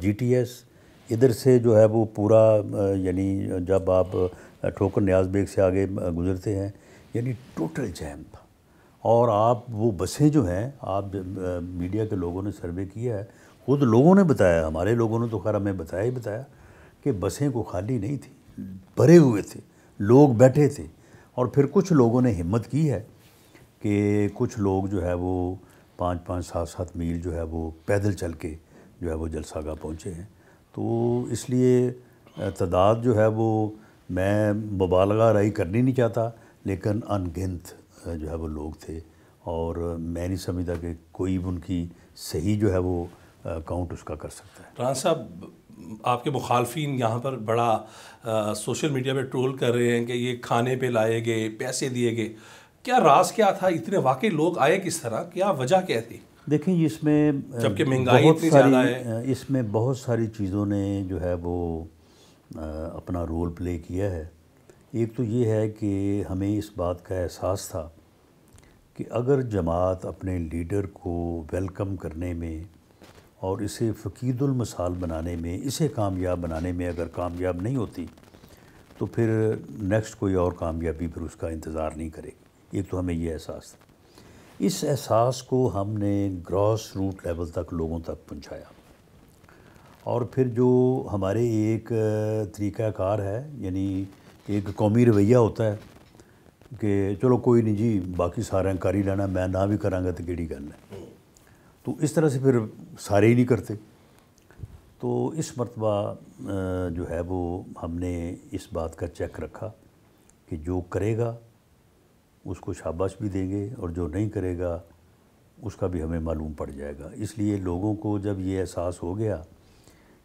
GTS, ادھر سے جو ہے وہ پورا یعنی جب آپ ٹھوکر نیاز بیگ سے آگے گزرتے ہیں یعنی ٹوٹل جیم تھا. اور آپ وہ بسیں جو ہیں، آپ میڈیا کے لوگوں نے سروے کیا ہے، خود لوگوں نے بتایا، ہمارے لوگوں نے تو خیر ہمیں بتایا ہی بتایا کہ بسیں کو خالی نہیں تھی، بھرے ہوئے تھے، لوگ بیٹھے تھے. اور پھر کچھ لوگوں نے ہمت کی ہے کہ کچھ لوگ جو ہے وہ 5-5 7-7 میل جو ہے وہ پیدل چل کے جو ہے وہ جلسہ گاہ پہنچے ہیں. تو اس لیے تعداد جو ہے وہ میں مبالغہ رائی کرنی نہیں چاہتا، لیکن ان گنت جو ہے وہ لوگ تھے، اور میں نہیں سمجھتا کہ کوئی بھی ان کی صحیح جو ہے وہ کاؤنٹ اس کا کر سکتا ہے. رانا صاحب، آپ کے مخالفین یہاں پر بڑا سوشل میڈیا پہ ٹرول کر رہے ہیں کہ یہ کھانے پہ لائے گئے، پیسے دیے گئے. کیا راز کیا تھا؟ اتنے واقعی لوگ آئے کس طرح؟ کیا وجہ کیا تھی؟ دیکھیں اس میں جبکہ مہنگائی اتنی زیادہ ہے. اس میں بہت ساری چیزوں نے جو ہے وہ اپنا رول پلے کیا ہے. ایک تو یہ ہے کہ ہمیں اس بات کا احساس تھا کہ اگر جماعت اپنے لیڈر کو ویلکم کرنے میں اور اسے فقید المثال بنانے میں، اسے کامیاب بنانے میں اگر کامیاب نہیں ہوتی تو پھر نیکسٹ کوئی اور کامیابی پھر اس کا انتظار نہیں کرے گی. ایک تو ہمیں یہ احساس تھا. اس احساس کو ہم نے گراس روٹ لیول تک لوگوں تک پہنچایا، اور پھر جو ہمارے ایک طریقہ کار ہے، یعنی ایک قومی رویہ ہوتا ہے کہ چلو کوئی نہیں جی، باقی سارے کر ہی لینا، میں نہ بھی کرانگا تو کیڑی گل ہے. تو اس طرح سے پھر سارے ہی نہیں کرتے. تو اس مرتبہ جو ہے وہ ہم نے اس بات کا چیک رکھا کہ جو کرے گا اس کو شاباش بھی دیں گے، اور جو نہیں کرے گا اس کا بھی ہمیں معلوم پڑ جائے گا. اس لیے لوگوں کو جب یہ احساس ہو گیا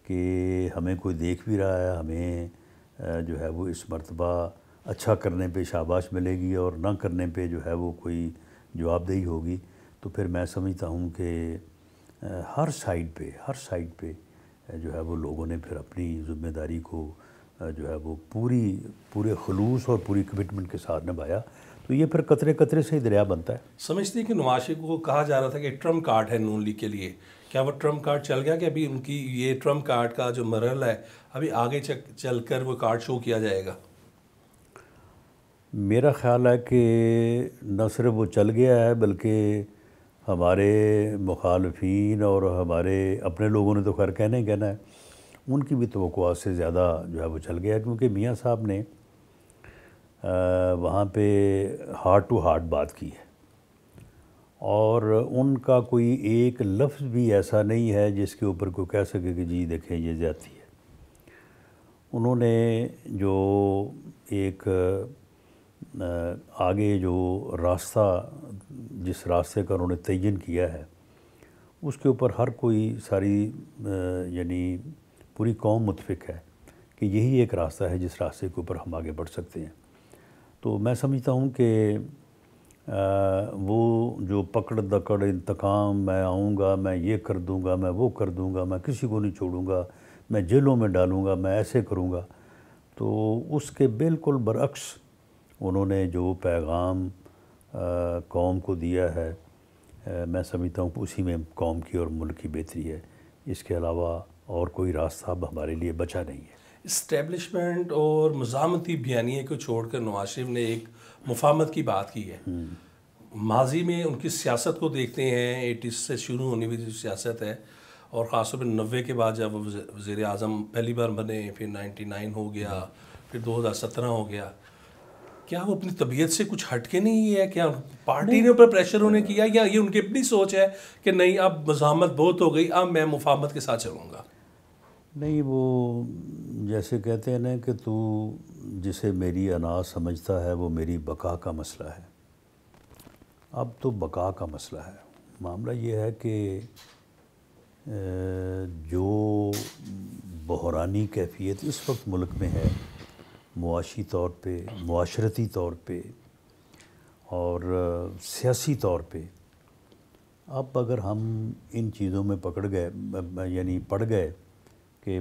کہ ہمیں کوئی دیکھ بھی رہا ہے، ہمیں جو ہے وہ اس مرتبہ اچھا کرنے پہ شاباش ملے گی اور نہ کرنے پہ جو ہے وہ کوئی جواب دہی ہوگی، تو پھر میں سمجھتا ہوں کہ ہر سائڈ پہ جو ہے وہ لوگوں نے پھر اپنی ذمہ داری کو جو ہے وہ پورے خلوص اور پوری کمٹمنٹ کے ساتھ نبھایا. تو یہ پھر قطرے قطرے سے ہی دریا بنتا ہے. سمجھتے ہیں کہ نواز شریف کو کہا جا رہا تھا کہ ٹرمپ کارڈ ہے نون لیگ کے لیے، کیا وہ ٹرمپ کارڈ چل گیا کہ ابھی ان کی یہ ٹرمپ کارڈ کا جو مرحلہ ہے ابھی آگے چل کر وہ کارڈ شو کیا جائے گا؟ میرا خیال ہے کہ نہ صرف وہ چل گیا ہے، بلکہ ہمارے مخالفین اور ہمارے اپنے لوگوں نے تو خیر کہنا ہی کہنا ہے، ان کی بھی توقعات سے زیادہ جو ہے وہ چل گیا، کیونکہ میاں صاحب نے وہاں پہ ہارٹ ٹو ہارٹ بات کی ہے، اور ان کا کوئی ایک لفظ بھی ایسا نہیں ہے جس کے اوپر کوئی کہہ سکے کہ جی دیکھیں یہ زیادتی ہے. انہوں نے جو ایک آگے جو راستہ، جس راستے کا انہوں نے تعین کیا ہے، اس کے اوپر ہر کوئی ساری یعنی پوری قوم متفق ہے کہ یہی ایک راستہ ہے جس راستے کے اوپر ہم آگے بڑھ سکتے ہیں. تو میں سمجھتا ہوں کہ وہ جو پکڑ دکڑ انتقام، میں آؤں گا، میں یہ کر دوں گا، میں وہ کر دوں گا، میں کسی کو نہیں چھوڑوں گا، میں جیلوں میں ڈالوں گا، میں ایسے کروں گا، تو اس کے بالکل برعکس انہوں نے جو پیغام قوم کو دیا ہے، میں سمجھتا ہوں کہ اسی میں قوم کی اور ملک کی بہتری ہے. اس کے علاوہ اور کوئی راستہ اب ہمارے لیے بچا نہیں ہے. اسٹیبلشمنٹ اور مزاحمتی بیانیے کو چھوڑ کر نواز شریف نے ایک مفاہمت کی بات کی ہے. ماضی میں ان کی سیاست کو دیکھتے ہیں، 80 سے شروع ہونے والی جو سیاست ہے، اور خاص طور پہ 90 کے بعد جب وہ وزیر اعظم پہلی بار بنے، پھر 99 ہو گیا، پھر 2017 ہو گیا، کیا وہ اپنی طبیعت سے کچھ ہٹ کے نہیں ہے؟ کیا پارٹی نے اوپر پریشر انہوں نے کیا، یا یہ ان کی اپنی سوچ ہے کہ نہیں اب مزاحمت بہت ہو گئی، اب میں مفاہمت کے ساتھ چلوں گا؟ نہیں، وہ جیسے کہتے ہیں نا کہ تو جسے میری انا سمجھتا ہے وہ میری بقا کا مسئلہ ہے. اب تو بقا کا مسئلہ ہے. معاملہ یہ ہے کہ جو بحرانی کیفیت اس وقت ملک میں ہے، معاشی طور پہ، معاشرتی طور پہ اور سیاسی طور پہ، اب اگر ہم ان چیزوں میں پڑ گئے کہ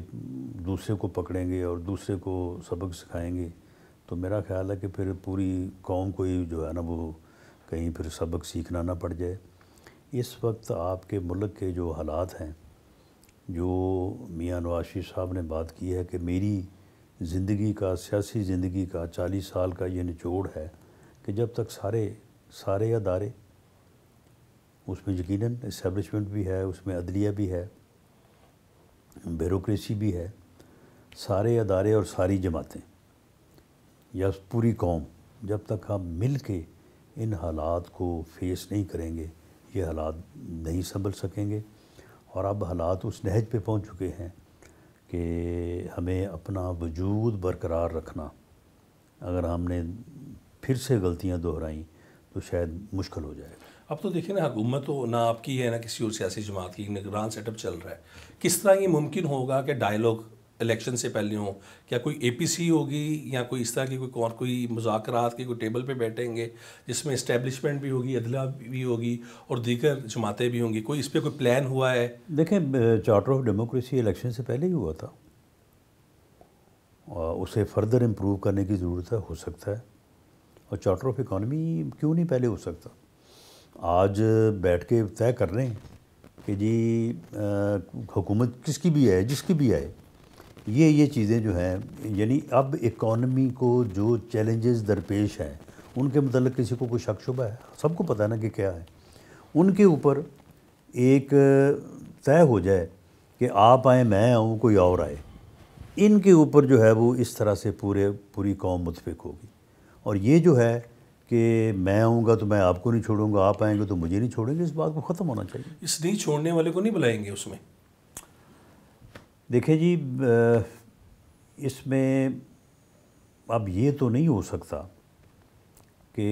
دوسرے کو پکڑیں گے اور دوسرے کو سبق سکھائیں گے، تو میرا خیال ہے کہ پھر پوری قوم کو ہی جو ہے نا وہ کہیں پھر سبق سیکھنا نہ پڑ جائے. اس وقت آپ کے ملک کے جو حالات ہیں جو میاں نواز شریف صاحب نے بات کی ہے کہ میری زندگی کا، سیاسی زندگی کا 40 سال کا یہ نچوڑ ہے کہ جب تک سارے ادارے، اس میں یقیناً اسٹیبلشمنٹ بھی ہے، اس میں عدلیہ بھی ہے، بیوروکریسی بھی ہے، سارے ادارے اور ساری جماعتیں یا پوری قوم جب تک ہم مل کے ان حالات کو فیس نہیں کریں گے، یہ حالات نہیں سنبھل سکیں گے۔ اور اب حالات اس نہج پہ پہنچ چکے ہیں کہ ہمیں اپنا وجود برقرار رکھنا، اگر ہم نے پھر سے غلطیاں دہرائیں تو شاید مشکل ہو جائے گا۔ اب تو دیکھیں نا، حکومت تو نہ آپ کی ہے نہ کسی اور سیاسی جماعت کی، نگران سیٹ اپ چل رہا ہے۔ کس طرح یہ ممکن ہوگا کہ ڈائیلاگ الیکشن سے پہلے ہوں؟ کیا کوئی اے پی سی ہوگی یا کوئی اس طرح کی کوئی مذاکرات کے کوئی ٹیبل پہ بیٹھیں گے جس میں اسٹیبلشمنٹ بھی ہوگی، عدلیہ بھی ہوگی اور دیگر جماعتیں بھی ہوں گی؟ کوئی اس پہ کوئی پلان ہوا ہے؟ دیکھیں، چارٹر آف ڈیموکریسی الیکشن سے پہلے ہی ہوا تھا، اور اسے فردر امپروو کرنے کی ضرورت ہے، ہو سکتا ہے۔ اور چارٹر آف اکانومی کیوں نہیں پہلے ہو سکتا؟ آج بیٹھ کے طے کر رہے ہیں کہ جی حکومت کس کی بھی ہے، جس کی بھی آئے، یہ چیزیں جو ہیں، یعنی اب اکانومی کو جو چیلنجز درپیش ہیں ان کے متعلق کسی کو کوئی شک شبہ ہے؟ سب کو پتہ ہے نا کہ کیا ہے۔ ان کے اوپر ایک طے ہو جائے کہ آپ آئیں، میں آؤں، کوئی اور آئے، ان کے اوپر جو ہے وہ اس طرح سے پوری قوم متفق ہوگی۔ اور یہ جو ہے کہ میں آؤں گا تو میں آپ کو نہیں چھوڑوں گا، آپ آئیں گے تو مجھے نہیں چھوڑیں گے، اس بات کو ختم ہونا چاہیے۔ اس نہیں چھوڑنے والے کو نہیں بلائیں گے اس میں؟ دیکھیں جی، اس میں اب یہ تو نہیں ہو سکتا کہ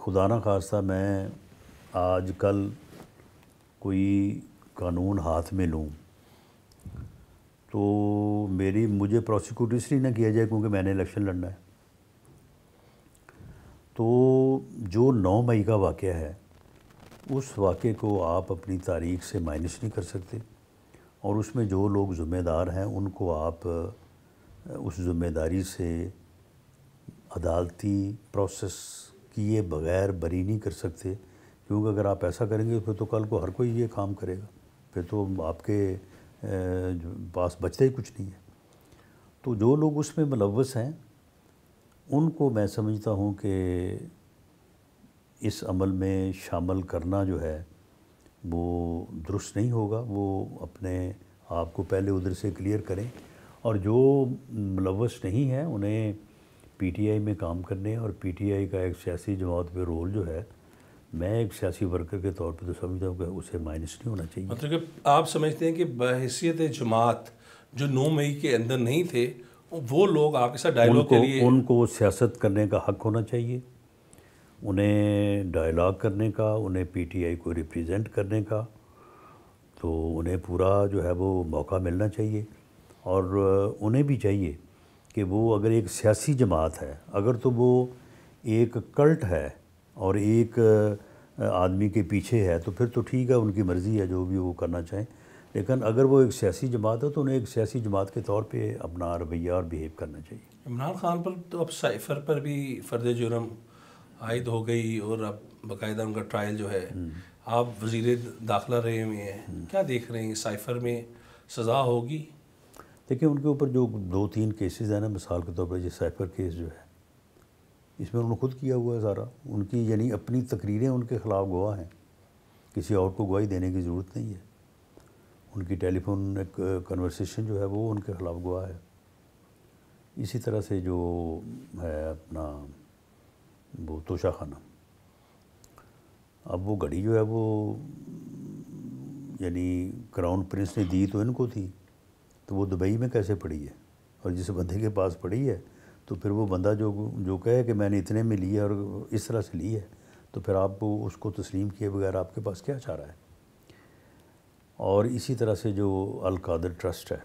خدا نہ خواستہ میں آج کل کوئی قانون ہاتھ میں لوں تو مجھے پروسیکیوٹ اس لیے نہ کیا جائے کیونکہ میں نے الیکشن لڑنا ہے۔ تو جو 9 مئی کا واقعہ ہے، اس واقعے کو آپ اپنی تاریخ سے مائنس نہیں کر سکتے، اور اس میں جو لوگ ذمہ دار ہیں ان کو آپ اس ذمہ داری سے عدالتی پروسیس کیے بغیر بری نہیں کر سکتے، کیونکہ اگر آپ ایسا کریں گے پھر تو کل کو ہر کوئی یہ کام کرے گا، پھر تو آپ کے پاس بچتا ہی کچھ نہیں ہے۔ تو جو لوگ اس میں ملوث ہیں ان کو میں سمجھتا ہوں کہ اس عمل میں شامل کرنا جو ہے وہ درست نہیں ہوگا۔ وہ اپنے آپ کو پہلے ادھر سے کلیئر کریں، اور جو ملوث نہیں ہیں انہیں پی ٹی آئی میں کام کرنے، اور پی ٹی آئی کا ایک سیاسی جماعت پہ رول جو ہے، میں ایک سیاسی ورکر کے طور پہ تو سمجھتا ہوں کہ اسے مائنس نہیں ہونا چاہیے۔ مطلب کہ آپ سمجھتے ہیں کہ بحیثیت جماعت جو 9 مئی کے اندر نہیں تھے، وہ لوگ آپ کے ساتھ ڈائیلاگ کے لیے ان کو سیاست کرنے کا حق ہونا چاہیے، انہیں ڈائیلاگ کرنے کا، انہیں پی ٹی آئی کو ریپریزنٹ کرنے کا، تو انہیں پورا جو ہے وہ موقع ملنا چاہیے۔ اور انہیں بھی چاہیے کہ وہ اگر ایک سیاسی جماعت ہے، اگر تو وہ ایک کلٹ ہے اور ایک آدمی کے پیچھے ہے تو پھر تو ٹھیک ہے، ان کی مرضی ہے جو بھی وہ کرنا چاہیں، لیکن اگر وہ ایک سیاسی جماعت ہے تو انہیں ایک سیاسی جماعت کے طور پہ اپنا رویہ اور بیہیو کرنا چاہیے۔ عمران خان پر تو اب سائفر پر بھی فرد جرم عائد ہو گئی اور اب باقاعدہ ان کا ٹرائل جو ہے، آپ وزیر داخلہ رہے ہوئے ہیں، کیا دیکھ رہے ہیں؟ سائفر میں سزا ہوگی؟ دیکھیں، ان کے اوپر جو 2-3 کیسز ہیں نا، مثال کے طور پر یہ سائفر کیس جو ہے، اس میں انہوں نے خود کیا ہوا ہے سارا، ان کی یعنی اپنی تقریریں ان کے خلاف گواہ ہیں، کسی اور کو گواہی دینے کی ضرورت نہیں ہے، ان کی ٹیلی فون ایک کنورسیشن جو ہے وہ ان کے خلاف گواہ ہے۔ اسی طرح سے جو ہے اپنا وہ توشہ خانہ، اب وہ گھڑی جو ہے وہ یعنی کراؤن پرنس نے دی تو ان کو تھی، تو وہ دبئی میں کیسے پڑی ہے؟ اور جس بندے کے پاس پڑی ہے تو پھر وہ بندہ جو کہے کہ میں نے اتنے میں لی ہے اور اس طرح سے لی ہے، تو پھر آپ اس کو تسلیم کیے بغیر آپ کے پاس کیا چارہ ہے؟ اور اسی طرح سے جو القادر ٹرسٹ ہے،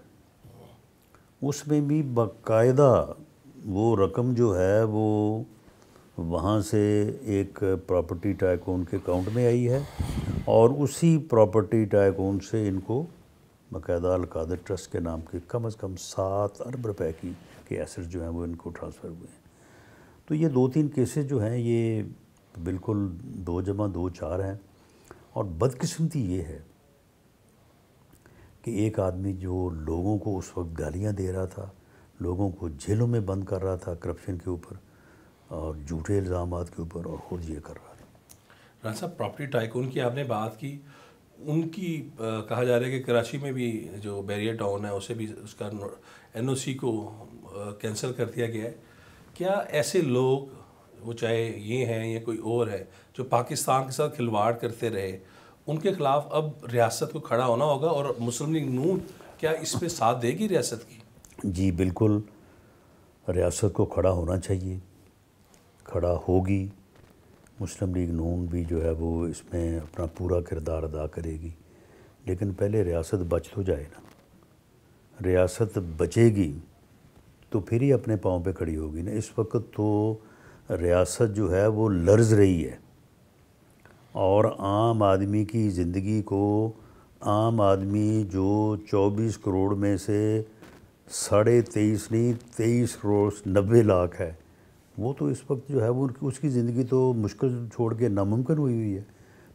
اس میں بھی باقاعدہ وہ رقم جو ہے وہ وہاں سے ایک پراپرٹی ٹائکون کے اکاؤنٹ میں آئی ہے، اور اسی پراپرٹی ٹائکون سے ان کو باقاعدہ القادر ٹرسٹ کے نام کے کم از کم 7 ارب روپے کے ایسٹ جو ہیں وہ ان کو ٹرانسفر ہوئے ہیں۔ تو یہ 2-3 کیسز جو ہیں یہ بالکل 2 + 2 = 4 ہیں، اور بدقسمتی یہ ہے کہ ایک آدمی جو لوگوں کو اس وقت گالیاں دے رہا تھا، لوگوں کو جیلوں میں بند کر رہا تھا کرپشن کے اوپر اور جھوٹے الزامات کے اوپر، اور خود یہ کر رہا تھا۔ رانا صاحب، پراپرٹی ٹائکون کی آپ نے بات کی، ان کی کہا جا رہا ہے کہ کراچی میں بھی جو بیریئر ٹاؤن ہے اسے بھی اس کا NOC کو کینسل کر دیا گیا ہے۔ کیا ایسے لوگ، وہ چاہے یہ ہیں یا کوئی اور ہے، جو پاکستان کے ساتھ کھلواڑ کرتے رہے، ان کے خلاف اب ریاست کو کھڑا ہونا ہوگا، اور مسلم لیگ نون کیا اس پہ ساتھ دے گی ریاست کی؟ جی بالکل، ریاست کو کھڑا ہونا چاہیے، کھڑا ہوگی۔ مسلم لیگ نون بھی جو ہے وہ اس میں اپنا پورا کردار ادا کرے گی، لیکن پہلے ریاست بچ تو جائے نا۔ ریاست بچے گی تو پھر ہی اپنے پاؤں پہ کھڑی ہوگی نا۔ اس وقت تو ریاست جو ہے وہ لرز رہی ہے، اور عام آدمی کی زندگی کو، عام آدمی جو 24 کروڑ میں سے 23.5 نہیں 23 کروڑ 90 لاکھ ہے، وہ تو اس وقت جو ہے وہ اس کی زندگی تو مشکل چھوڑ کے ناممکن ہوئی ہے۔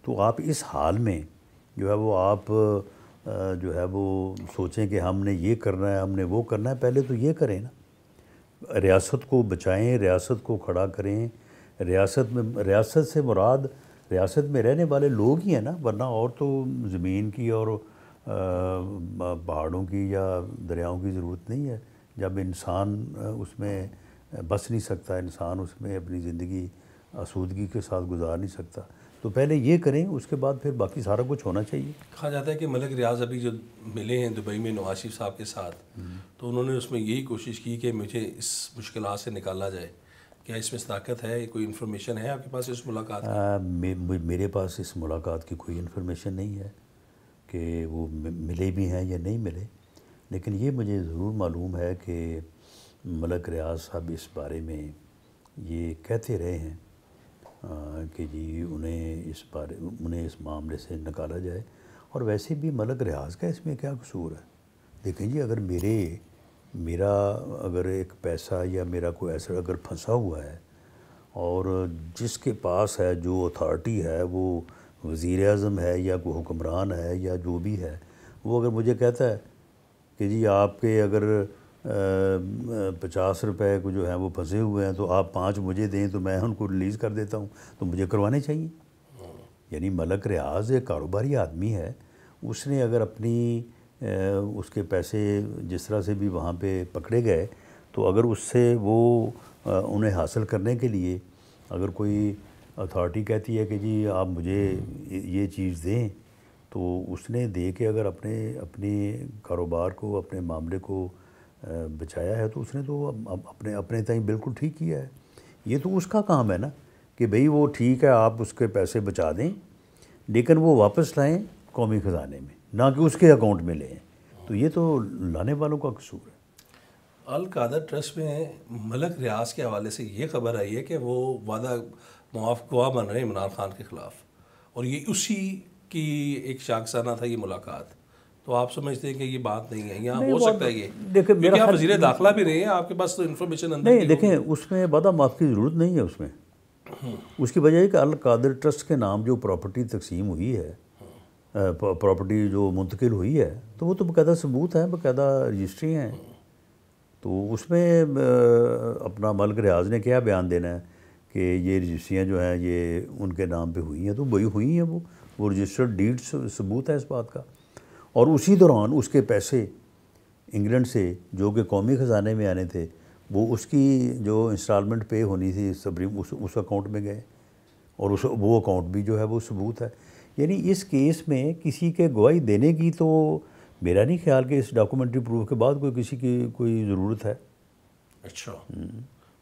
تو آپ اس حال میں جو ہے وہ آپ جو ہے وہ سوچیں کہ ہم نے یہ کرنا ہے، ہم نے وہ کرنا ہے، پہلے تو یہ کریں نا۔ ریاست کو بچائیں، ریاست کو کھڑا کریں۔ ریاست سے مراد ریاست میں رہنے والے لوگ ہی ہیں نا، ورنہ اور تو زمین کی اور پہاڑوں کی یا دریاؤں کی ضرورت نہیں ہے۔ جب انسان اس میں بس نہیں سکتا، انسان اس میں اپنی زندگی آسودگی کے ساتھ گزار نہیں سکتا، تو پہلے یہ کریں، اس کے بعد پھر باقی سارا کچھ ہونا چاہیے۔ کہا جاتا ہے کہ ملک ریاض ابھی جو ملے ہیں دبئی میں نواز شریف صاحب کے ساتھ، تو انہوں نے اس میں یہی کوشش کی کہ مجھے اس مشکلات سے نکالا جائے۔ کیا اس میں صداقت ہے؟ کوئی انفارمیشن ہے آپ کے پاس اس ملاقات کی؟ میرے پاس اس ملاقات کی کوئی انفارمیشن نہیں ہے کہ وہ ملے بھی ہیں یا نہیں ملے، لیکن یہ مجھے ضرور معلوم ہے کہ ملک ریاض صاحب اس بارے میں یہ کہتے رہے ہیں کہ جی انہیں اس معاملے سے نکالا جائے۔ اور ویسے بھی ملک ریاض کا اس میں کیا قصور ہے؟ دیکھیں جی، اگر میرا اگر ایک پیسہ یا میرا کوئی ایسا اگر پھنسا ہوا ہے، اور جس کے پاس ہے، جو اتھارٹی ہے، وہ وزیر اعظم ہے یا کوئی حکمران ہے یا جو بھی ہے، وہ اگر مجھے کہتا ہے کہ جی آپ کے اگر 50 روپے کو جو ہیں وہ پھنسے ہوئے ہیں تو آپ 5 مجھے دیں تو میں ان کو ریلیز کر دیتا ہوں، تو مجھے کروانے چاہیے۔ یعنی ملک ریاض ایک کاروباری آدمی ہے، اس نے اگر اپنی اس کے پیسے جس طرح سے بھی وہاں پہ پکڑے گئے، تو اگر اس سے وہ انہیں حاصل کرنے کے لیے اگر کوئی اتھارٹی کہتی ہے کہ جی آپ مجھے یہ چیز دیں، تو اس نے دے کے اگر اپنے کاروبار کو، اپنے معاملے کو بچایا ہے، تو اس نے تو اپنے تائیں بالکل ٹھیک کیا ہے۔ یہ تو اس کا کام ہے نا کہ بھئی وہ ٹھیک ہے، آپ اس کے پیسے بچا دیں، لیکن وہ واپس لائیں قومی خزانے میں، نہ کہ اس کے اکاؤنٹ میں لیں۔ تو یہ تو لانے والوں کا قصور ہے۔ القادر ٹرسٹ میں ملک ریاض کے حوالے سے یہ خبر آئی ہے کہ وہ وعدہ معاف گواہ بن رہے ہیں عمران خان کے خلاف، اور یہ اسی کی ایک شاخسانہ تھا یہ ملاقات۔ تو آپ سمجھتے ہیں کہ یہ بات نہیں ہے، یہاں ہو سکتا ہے یہ؟ کیونکہ آپ وزیر داخلہ بھی رہے ہیں، آپ کے پاس تو انفارمیشن نہیں، دیکھیں اس میں وعدہ معاف کی ضرورت نہیں ہے۔ اس میں اس کی وجہ ہے کہ القادر ٹرسٹ کے نام جو پراپرٹی تقسیم ہوئی ہے، پراپرٹی جو منتقل ہوئی ہے، تو وہ تو باقاعدہ ثبوت ہیں، باقاعدہ رجسٹری ہیں۔ تو اس میں اپنا ملک ریاض نے کیا بیان دینا ہے کہ یہ رجسٹریاں جو ہیں یہ ان کے نام پہ ہوئی ہیں، تو وہی ہوئی ہیں، وہ رجسٹرڈ ڈیڈ ثبوت ہے اس بات کا۔ اور اسی دوران اس کے پیسے انگلینڈ سے جو کہ قومی خزانے میں آنے تھے، وہ اس کی جو انسٹالمنٹ پے ہونی تھی اس اکاؤنٹ میں گئے، اور وہ اکاؤنٹ بھی جو ہے وہ ثبوت ہے۔ یعنی اس کیس میں کسی کے گواہی دینے کی تو میرا نہیں خیال کہ اس ڈاکومنٹری پروف کے بعد کسی کی کوئی ضرورت ہے۔ اچھا،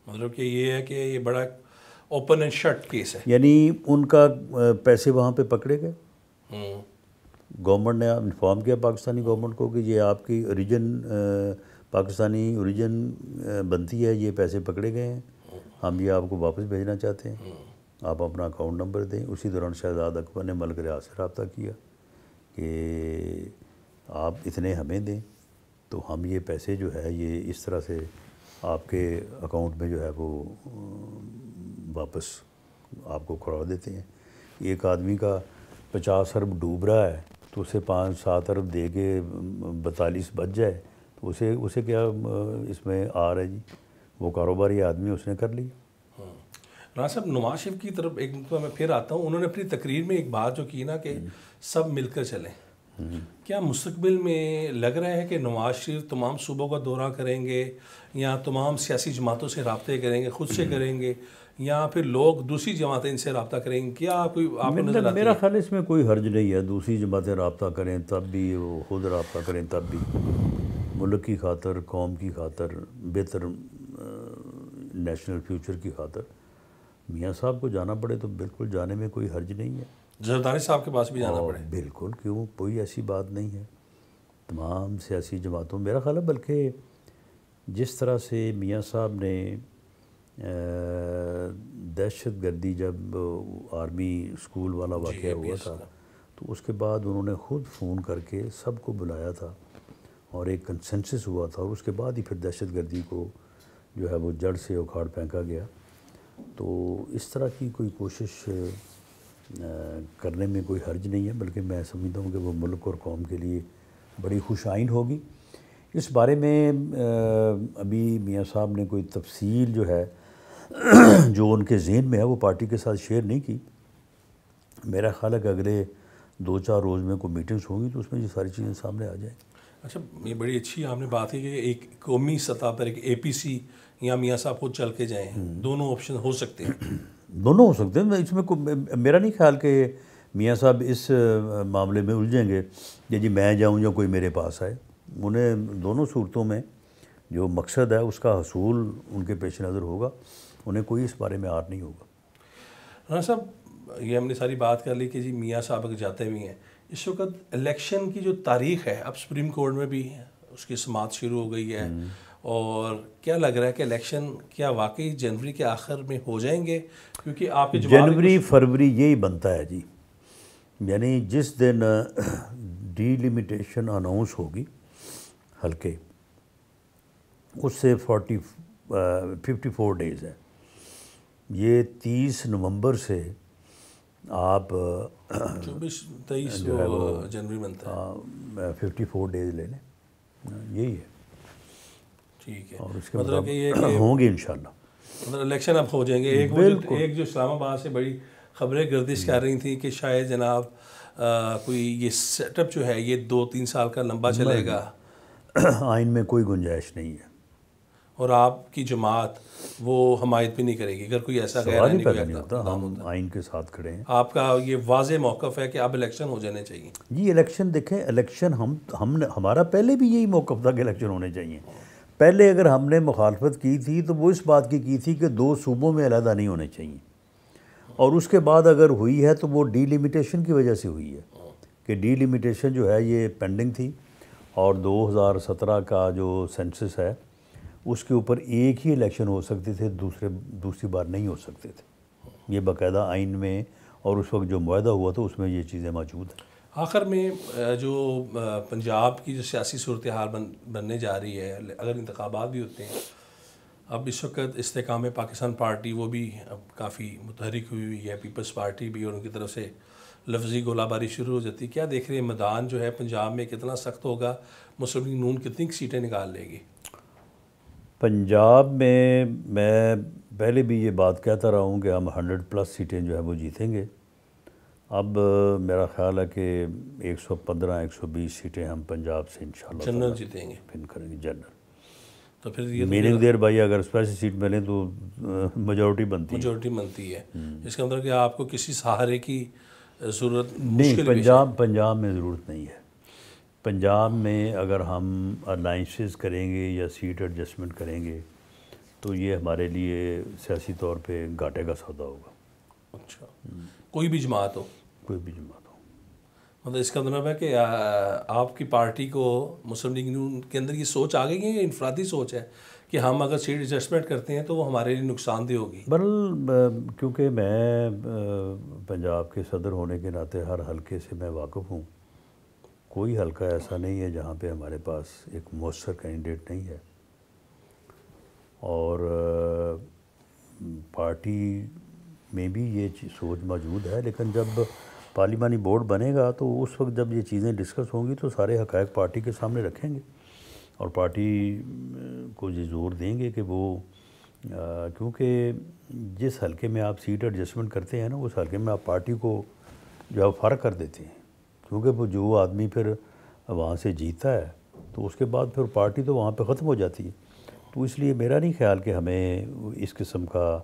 مطلب کہ یہ ہے کہ یہ بڑا اوپن اینڈ شٹ کیس ہے۔ یعنی ان کا پیسے وہاں پہ پکڑے گئے، گورنمنٹ نے انفارم کیا پاکستانی گورنمنٹ کو کہ یہ آپ کی پاکستانی اوریجن بنتی ہے، یہ پیسے پکڑے گئے ہیں، ہم یہ آپ کو واپس بھیجنا چاہتے ہیں، آپ اپنا اکاؤنٹ نمبر دیں۔ اسی دوران شہزاد اکبر نے ملک ریاض سے رابطہ کیا کہ آپ اتنے ہمیں دیں، تو ہم یہ پیسے جو ہے یہ اس طرح سے آپ کے اکاؤنٹ میں جو ہے وہ واپس آپ کو کھڑا دیتے ہیں۔ ایک آدمی کا 50 ارب ڈوب رہا ہے، تو اسے 5-7 ارب دے کے 42 بچ جائے تو اسے کیا اس میں آ رہا ہے جی، وہ کاروباری آدمی اس نے کر لی. رانا صاحب نواز شریف کی طرف ایک نقطہ میں پھر آتا ہوں. انہوں نے اپنی تقریر میں ایک بات جو کی نا کہ سب مل کر چلیں. کیا مستقبل میں لگ رہا ہے کہ نواز شریف تمام صوبوں کا دورہ کریں گے یا تمام سیاسی جماعتوں سے رابطے کریں گے، خود سے کریں گے، یا پھر لوگ دوسری جماعتیں ان سے رابطہ کریں گے؟ کیا کوئی آپ کو نظر آتی ہے؟ میرا خیال اس میں کوئی حرج نہیں ہے، دوسری جماعتیں رابطہ کریں تب بھی، وہ خود رابطہ کریں تب بھی، ملک کی خاطر، قوم کی خاطر، بہتر نیشنل فیوچر کی خاطر میاں صاحب کو جانا پڑے تو بالکل جانے میں کوئی حرج نہیں ہے. زرداری صاحب کے پاس بھی جانا پڑے؟ بالکل، کیوں، کوئی ایسی بات نہیں ہے. تمام سیاسی جماعتوں، میرا خیال ہے بلکہ جس طرح سے میاں صاحب نے دہشت گردی، جب آرمی اسکول والا واقعہ ہوا تھا تو اس کے بعد انہوں نے خود فون کر کے سب کو بلایا تھا اور ایک کنسنسس ہوا تھا، اور اس کے بعد ہی پھر دہشت گردی کو جو ہے وہ جڑ سے اکھاڑ پھینکا گیا. تو اس طرح کی کوئی کوشش کرنے میں کوئی حرج نہیں ہے، بلکہ میں سمجھتا ہوں کہ وہ ملک اور قوم کے لیے بڑی خوش آئند ہوگی. اس بارے میں ابھی میاں صاحب نے کوئی تفصیل جو ہے جو ان کے ذہن میں ہے وہ پارٹی کے ساتھ شیئر نہیں کی. میرا خیال ہے کہ اگلے 2-4 روز میں کوئی میٹنگز ہوں گی تو اس میں یہ ساری چیزیں سامنے آ جائیں. اچھا، یہ بڑی اچھی آپ نے بات کی کہ ایک قومی سطح پر ایک اے پی سی یا میاں صاحب خود چل کے جائیں، دونوں آپشن ہو سکتے ہیں. دونوں ہو سکتے ہیں. اس میں میرا نہیں خیال کہ میاں صاحب اس معاملے میں الجھیں گے کہ جی میں جاؤں یا کوئی میرے پاس آئے. انہیں دونوں صورتوں میں جو مقصد ہے اس کا حصول ان کے پیش نظر ہوگا، انہیں کوئی اس بارے میں آر نہیں ہوگا. رانا صاحب، یہ ہم نے ساری بات کر لی کہ جی میاں صاحب اگر جاتے بھی ہیں. اس وقت الیکشن کی جو تاریخ ہے اب سپریم کورٹ میں بھی اس کی سماعت شروع ہو گئی ہے، اور کیا لگ رہا ہے کہ الیکشن کیا واقعی جنوری کے آخر میں ہو جائیں گے؟ کیونکہ آپ کے جنوری فروری یہی بنتا ہے جی، یعنی جس دن ڈی لمیٹیشن اناؤنس ہوگی حلقے، اس سے 54 ڈیز ہے. یہ 30 نومبر سے آپ 24-23 جنوری بنتا ہے، 54 ڈیز لے لیں، یہی ہے. ٹھیک ہے، اور اس کے مطلب کہ یہ ہوں گے انشاءاللہ. مطلب الیکشن اب ہو جائیں گے. ایک جو اسلام آباد سے بڑی خبریں گردش کر رہی تھیں کہ شاید جناب کوئی یہ سیٹ اپ جو ہے یہ 2-3 سال کا لمبا چلے گا. آئین میں کوئی گنجائش نہیں ہے، اور آپ کی جماعت وہ حمایت بھی نہیں کرے گی اگر کوئی ایسا غیر سوال ہی آئینی پیدا نہیں ہوتا. ہم آئین کے ساتھ کھڑے ہیں. آپ کا یہ واضح موقف ہے کہ اب الیکشن ہو جانے چاہیے. جی الیکشن دیکھیں، الیکشن ہمارا پہلے بھی یہی موقف تھا کہ الیکشن ہونے چاہیے. پہلے اگر ہم نے مخالفت کی تھی تو وہ اس بات کی تھی کہ 2 صوبوں میں علیحدہ نہیں ہونے چاہیے، اور اس کے بعد اگر ہوئی ہے تو وہ ڈی لیمیٹیشن کی وجہ سے ہوئی ہے کہ ڈی لیمیٹیشن جو ہے یہ پینڈنگ تھی، اور 2017 کا جو سینسس ہے اس کے اوپر ایک ہی الیکشن ہو سکتے تھے، دوسری بار نہیں ہو سکتے تھے. یہ باقاعدہ آئین میں اور اس وقت جو معاہدہ ہوا تھا اس میں یہ چیزیں موجود ہیں. آخر میں جو پنجاب کی جو سیاسی صورتحال بننے جا رہی ہے، اگر انتخابات بھی ہوتے ہیں، اب اس وقت استحکام پاکستان پارٹی وہ بھی اب کافی متحرک ہوئی ہے، پیپلز پارٹی بھی، اور ان کی طرف سے لفظی گولہ باری شروع ہو جاتی ہے. کیا دیکھ رہے ہیں میدان جو ہے پنجاب میں کتنا سخت ہوگا؟ مسلم لیگ نون کتنی سیٹیں نکال لے گی؟ پنجاب میں پہلے بھی یہ بات کہتا رہا ہوں کہ ہم 100+ سیٹیں جو ہے وہ جیتیں گے. اب میرا خیال ہے کہ 115-120 سیٹیں ہم پنجاب سے انشاءاللہ جنرل جیتیں گے. پھر کریں گے جنرل. تو پھر یہ میننگ دیر بھائی اگر اسپیشل سیٹ ملیں تو میجورٹی بنتی ہے. اس کا مطلب کہ آپ کو کسی سہارے کی ضرورت نہیں. پنجاب میں ضرورت نہیں ہے. پنجاب میں اگر ہم الائنسز کریں گے یا سیٹ ایڈجسٹمنٹ کریں گے تو یہ ہمارے لیے سیاسی طور پہ گھاٹے کا سودا ہوگا. اچھا، کوئی بھی جماعت ہو؟ کوئی بھی جماعت ہو. مطلب اس کا مطلب ہے کہ آپ کی پارٹی کو مسلم لیگ نون کے اندر یہ سوچ آ گئی ہے یا انفرادی سوچ ہے کہ ہم اگر سیٹ ایڈجسٹمنٹ کرتے ہیں تو وہ ہمارے لیے نقصان دہ ہوگی؟ کیونکہ میں پنجاب کے صدر ہونے کے ناطے ہر حلقے سے میں واقف ہوں. کوئی حلقہ ایسا نہیں ہے جہاں پہ ہمارے پاس ایک مؤثر کینڈیڈیٹ نہیں ہے، اور پارٹی میں بھی یہ سوچ موجود ہے. لیکن جب پارلیمانی بورڈ بنے گا تو اس وقت جب یہ چیزیں ڈسکس ہوں گی تو سارے حقائق پارٹی کے سامنے رکھیں گے اور پارٹی کو یہ زور دیں گے کہ وہ کیونکہ جس حلقے میں آپ سیٹ ایڈجسٹمنٹ کرتے ہیں نا اس حلقے میں آپ پارٹی کو جو ہے فرق کر دیتے ہیں، کیونکہ وہ جو آدمی پھر وہاں سے جیتا ہے تو اس کے بعد پھر پارٹی تو وہاں پہ ختم ہو جاتی ہے. تو اس لیے میرا نہیں خیال کہ ہمیں اس قسم کا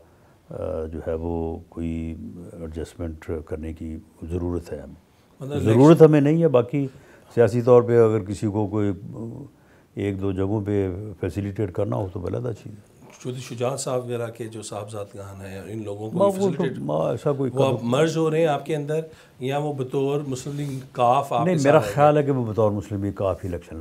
جو ہے وہ کوئی ایڈجسٹمنٹ کرنے کی ضرورت ہے. ضرورت ہمیں نہیں ہے. باقی سیاسی طور پہ اگر کسی کو کوئی ایک دو جگہوں پہ فیسیلیٹیٹ کرنا ہو تو بلدا چیز ہے. چودھری شجاعت صاحب وغیرہ کے جو صاحبزادگان ہیں ان لوگوں کو ایسا کوئی وہ اب مرج ہو رہے ہیں آپ کے اندر یا وہ بطور مسلم لیگ کاف آپ نہیں، میرا خیال ہے کہ وہ بطور مسلم لیگ کاف ہی الیکشن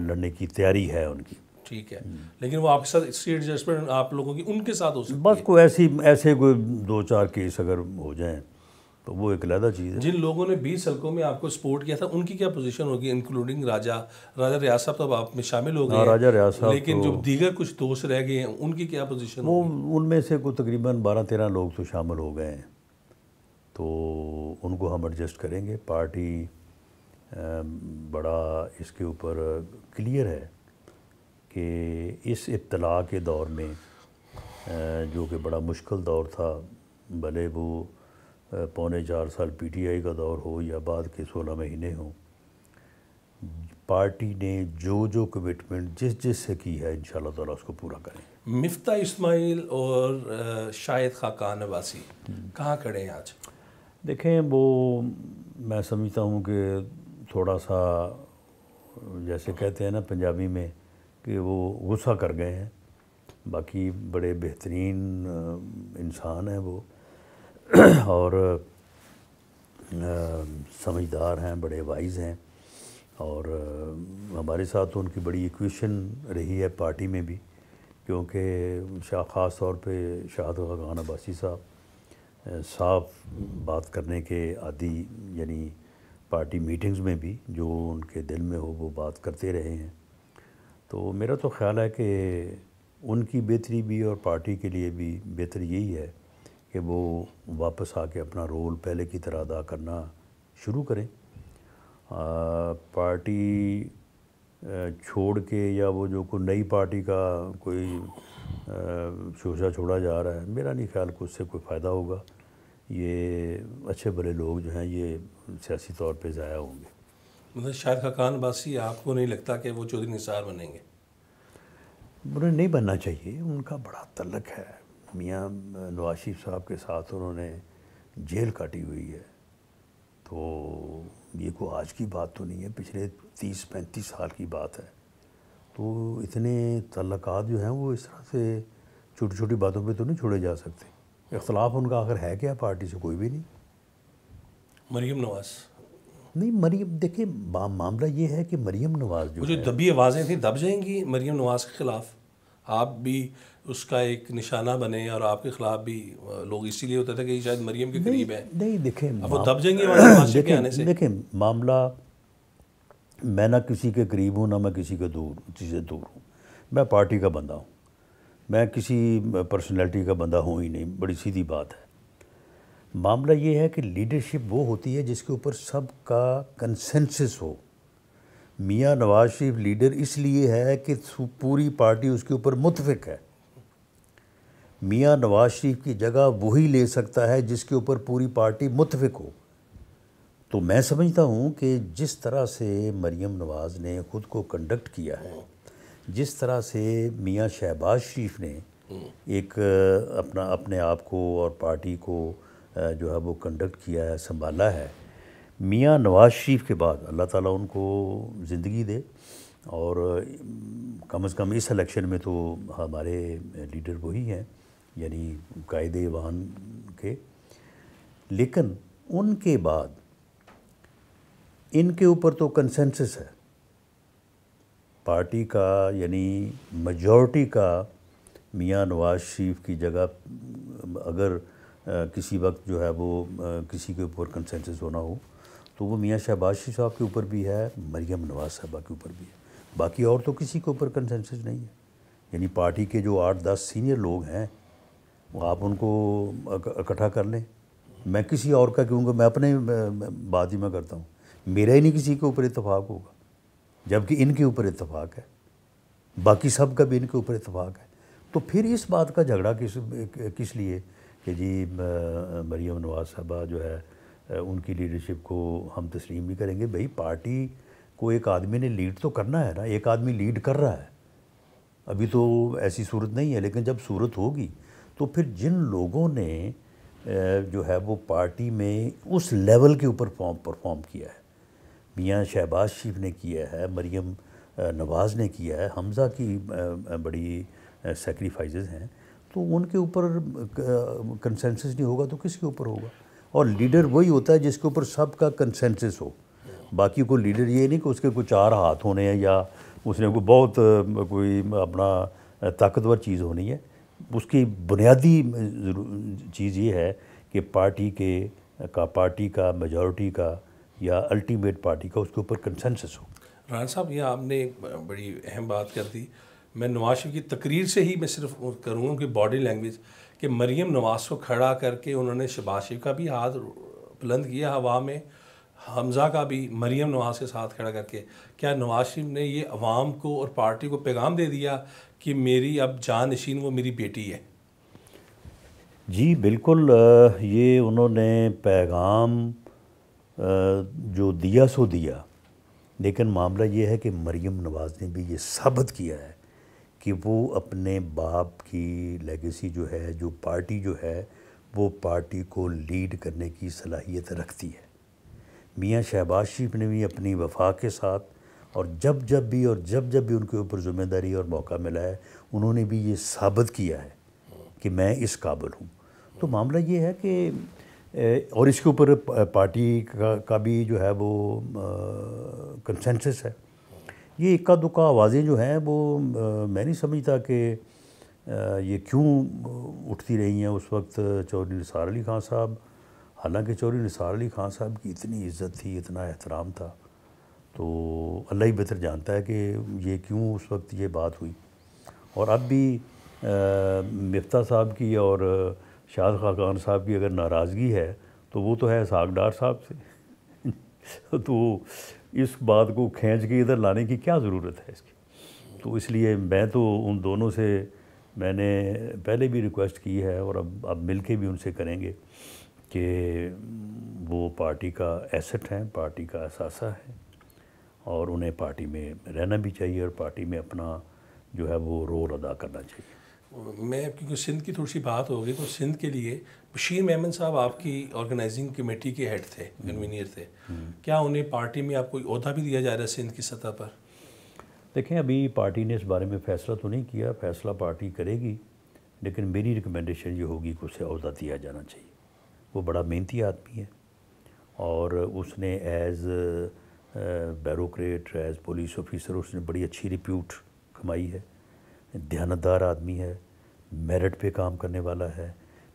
لڑنے کی تیاری ہے ان کی. ٹھیک ہے، لیکن وہ آپ کے ساتھ سیٹ ایڈجسٹمنٹ آپ لوگوں کی ان کے ساتھ ہو سکتی ہے. بس کوئی ایسے کوئی 2-4 کیس اگر ہو جائیں تو وہ ایک علیحدہ چیز ہے. جن لوگوں نے 20 حلقوں میں آپ کو سپورٹ کیا تھا ان کی کیا پوزیشن ہوگی انکلوڈنگ راجہ ریاض صاحب؟ تو آپ میں شامل ہو گئے راجہ ریاض صاحب، لیکن جو دیگر کچھ دوست رہ گئے ہیں ان کی کیا پوزیشن وہ ہوگی؟ ان میں سے کوئی تقریباً 12-13 لوگ تو شامل ہو گئے ہیں تو ان کو ہم ایڈجسٹ کریں گے. پارٹی بڑا اس کے اوپر کلیئر ہے کہ اس ابتلا کے دور میں جو کہ بڑا مشکل دور تھا، بھلے وہ 3.25 سال پی ٹی آئی کا دور ہو یا بعد کے 16 مہینے ہوں، پارٹی نے جو کمٹمنٹ جس سے کی ہے انشاءاللہ تعالیٰ اس کو پورا کریں. مفتاح اسماعیل اور شاہد خاقان عباسی کہاں کھڑے ہیں آج؟ دیکھیں، وہ میں سمجھتا ہوں کہ تھوڑا سا جیسے کہتے ہیں نا پنجابی میں کہ وہ غصہ کر گئے ہیں. باقی بڑے بہترین انسان ہیں وہ اور سمجھدار ہیں، بڑے وائز ہیں اور ہمارے ساتھ ان کی بڑی ایکویشن رہی ہے پارٹی میں بھی، کیونکہ خاص طور پہ شاہد خاقان عباسی صاحب صاف بات کرنے کے عادی، یعنی پارٹی میٹنگز میں بھی جو ان کے دل میں ہو وہ بات کرتے رہے ہیں. تو میرا تو خیال ہے کہ ان کی بہتری بھی اور پارٹی کے لیے بھی بہتر یہی ہے کہ وہ واپس آ کے اپنا رول پہلے کی طرح ادا کرنا شروع کریں. پارٹی چھوڑ کے یا وہ جو کوئی نئی پارٹی کا کوئی شوشہ چھوڑا جا رہا ہے، میرا نہیں خیال کہ اس سے کوئی فائدہ ہوگا. یہ اچھے بڑے لوگ جو ہیں یہ سیاسی طور پہ ضائع ہوں گے. مطلب شاہد خاقان عباسی آپ کو نہیں لگتا کہ وہ چودھری نثار بنیں گے؟ انہیں نہیں بننا چاہیے. ان کا بڑا تعلق ہے میاں نواز شریف صاحب کے ساتھ، انہوں نے جیل کاٹی ہوئی ہے. تو یہ کوئی آج کی بات تو نہیں ہے، پچھلے 30-35 سال کی بات ہے. تو اتنے تعلقات جو ہیں وہ اس طرح سے چھوٹی چھوٹی باتوں پہ تو نہیں چھوڑے جا سکتے. اختلاف ان کا آخر ہے کیا؟ پارٹی سے کوئی بھی نہیں. مریم نواز نہیں، مریم دیکھیں معاملہ یہ ہے کہ مریم نواز جو دبی آوازیں تھیں دب جائیں گی مریم نواز کے خلاف. آپ بھی اس کا ایک نشانہ بنے اور آپ کے خلاف بھی لوگ اسی لیے ہوتا تھا کہ شاید مریم کے قریب ہیں. نہیں دیکھیں، اب وہ دب جائیں گی نواز شریف کے آنے سے. دیکھیں معاملہ، میں نہ کسی کے قریب ہوں نہ میں کسی سے دور ہوں. میں پارٹی کا بندہ ہوں، میں کسی پرسنالٹی کا بندہ ہوں ہی نہیں. بڑی سیدھی بات ہے. معاملہ یہ ہے کہ لیڈرشپ وہ ہوتی ہے جس کے اوپر سب کا کنسنسس ہو. میاں نواز شریف لیڈر اس لیے ہے کہ پوری پارٹی اس کے اوپر متفق ہے. میاں نواز شریف کی جگہ وہی لے سکتا ہے جس کے اوپر پوری پارٹی متفق ہو. تو میں سمجھتا ہوں کہ جس طرح سے مریم نواز نے خود کو کنڈکٹ کیا ہے، جس طرح سے میاں شہباز شریف نے ایک اپنے آپ کو اور پارٹی کو جو ہے وہ کنڈکٹ کیا ہے، سنبھالا ہے، میاں نواز شریف کے بعد اللہ تعالیٰ ان کو زندگی دے اور کم از کم اس الیکشن میں تو ہمارے لیڈر وہی ہیں، یعنی قائد ایوان کے. لیکن ان کے بعد ان کے اوپر تو کنسنسس ہے پارٹی کا، یعنی میجورٹی کا میاں نواز شریف کی جگہ اگر کسی وقت جو ہے وہ کسی کے اوپر کنسنسس ہونا ہو تو وہ میاں شہباز شریف صاحب کے اوپر بھی ہے، مریم نواز صاحبہ کے اوپر بھی ہے. باقی اور تو کسی کے اوپر کنسنسس نہیں ہے. یعنی پارٹی کے جو 8-10 سینئر لوگ ہیں وہ آپ ان کو اکٹھا کر لیں میں کسی اور کا کیوں گا؟ میں اپنے بات ہی میں کرتا ہوں، میرا ہی نہیں کسی کے اوپر اتفاق ہوگا، جبکہ ان کے اوپر اتفاق ہے، باقی سب کا بھی ان کے اوپر اتفاق ہے۔ تو پھر اس بات کا جھگڑا کس لیے کہ جی مریم نواز صاحبہ جو ہے ان کی لیڈرشپ کو ہم تسلیم نہیں کریں گے؟ بھئی پارٹی کو ایک آدمی نے لیڈ تو کرنا ہے نا، ایک آدمی لیڈ کر رہا ہے، ابھی تو ایسی صورت نہیں ہے، لیکن جب صورت ہوگی تو پھر جن لوگوں نے جو ہے وہ پارٹی میں اس لیول کے اوپر پرفارم کیا ہے، میاں شہباز شریف نے کیا ہے، مریم نواز نے کیا ہے، حمزہ کی بڑی سیکریفائزز ہیں، تو ان کے اوپر کنسنسس نہیں ہوگا تو کس کے اوپر ہوگا؟ اور لیڈر وہی ہوتا ہے جس کے اوپر سب کا کنسنسس ہو۔ باقی کوئی لیڈر یہ نہیں کہ اس کے کوئی 4 ہاتھ ہونے ہیں یا اس نے کوئی بہت کوئی اپنا طاقتور چیز ہونی ہے۔ اس کی بنیادی چیز یہ ہے کہ پارٹی کا میجورٹی کا یا الٹیمیٹ پارٹی کا اس کے اوپر کنسنسس ہو۔ رانا صاحب، یہ آپ نے بڑی اہم بات کر دی۔ میں نواز شریف کی تقریر سے ہی میں صرف کروں گا کہ باڈی لینگویج کہ مریم نواز کو کھڑا کر کے انہوں نے شہباز شریف کا بھی ہاتھ بلند کیا ہوا میں، حمزہ کا بھی مریم نواز کے ساتھ کھڑا کر کے، کیا نواز شریف نے یہ عوام کو اور پارٹی کو پیغام دے دیا کہ میری اب جان نشین وہ میری بیٹی ہے؟ جی بالکل، یہ انہوں نے پیغام جو دیا سو دیا، لیکن معاملہ یہ ہے کہ مریم نواز نے بھی یہ ثابت کیا ہے کہ وہ اپنے باپ کی لیگیسی جو ہے، جو پارٹی جو ہے، وہ پارٹی کو لیڈ کرنے کی صلاحیت رکھتی ہے۔ میاں شہباز شریف نے بھی اپنی وفا کے ساتھ اور جب بھی ان کے اوپر ذمہ داری اور موقع ملا ہے، انہوں نے بھی یہ ثابت کیا ہے کہ میں اس قابل ہوں۔ تو معاملہ یہ ہے کہ اور اس کے اوپر پارٹی کا بھی جو ہے وہ کنسنسس ہے۔ یہ اکا دکا آوازیں جو ہیں وہ میں نہیں سمجھتا کہ یہ کیوں اٹھتی رہی ہیں اس وقت چودھری نثار علی خان صاحب، حالانکہ چودھری نثار علی خان صاحب کی اتنی عزت تھی، اتنا احترام تھا، تو اللہ ہی بہتر جانتا ہے کہ یہ کیوں اس وقت یہ بات ہوئی۔ اور اب بھی مفتاح صاحب کی اور شاد خاقان صاحب کی اگر ناراضگی ہے تو وہ تو ہے اسحاق ڈار صاحب سے تو اس بات کو کھینچ کے ادھر لانے کی کیا ضرورت ہے اس کی؟ تو اس لیے میں تو ان دونوں سے میں نے پہلے بھی ریکویسٹ کی ہے اور اب مل کے بھی ان سے کریں گے کہ وہ پارٹی کا ایسٹ ہیں، پارٹی کا اثاثہ ہے، اور انہیں پارٹی میں رہنا بھی چاہیے اور پارٹی میں اپنا جو ہے وہ رول ادا کرنا چاہیے۔ میں کیونکہ سندھ کی تھوڑی سی بات ہوگی تو سندھ کے لیے بشیر میمن صاحب آپ کی آرگنائزنگ کمیٹی کے ہیڈ تھے، کنوینئر تھے، کیا انہیں پارٹی میں آپ کوئی عہدہ بھی دیا جا رہا ہے سندھ کی سطح پر؟ دیکھیں ابھی پارٹی نے اس بارے میں فیصلہ تو نہیں کیا، فیصلہ پارٹی کرے گی، لیکن میری ریکمنڈیشن یہ ہوگی کہ اسے عہدہ دیا جانا چاہیے۔ وہ بڑا محنتی آدمی ہے اور اس نے as bureaucrat, as police officer اس نے بڑی اچھی ریپیوٹ کمائی ہے، دیانتدار آدمی ہے، میرٹ پہ کام کرنے والا ہے۔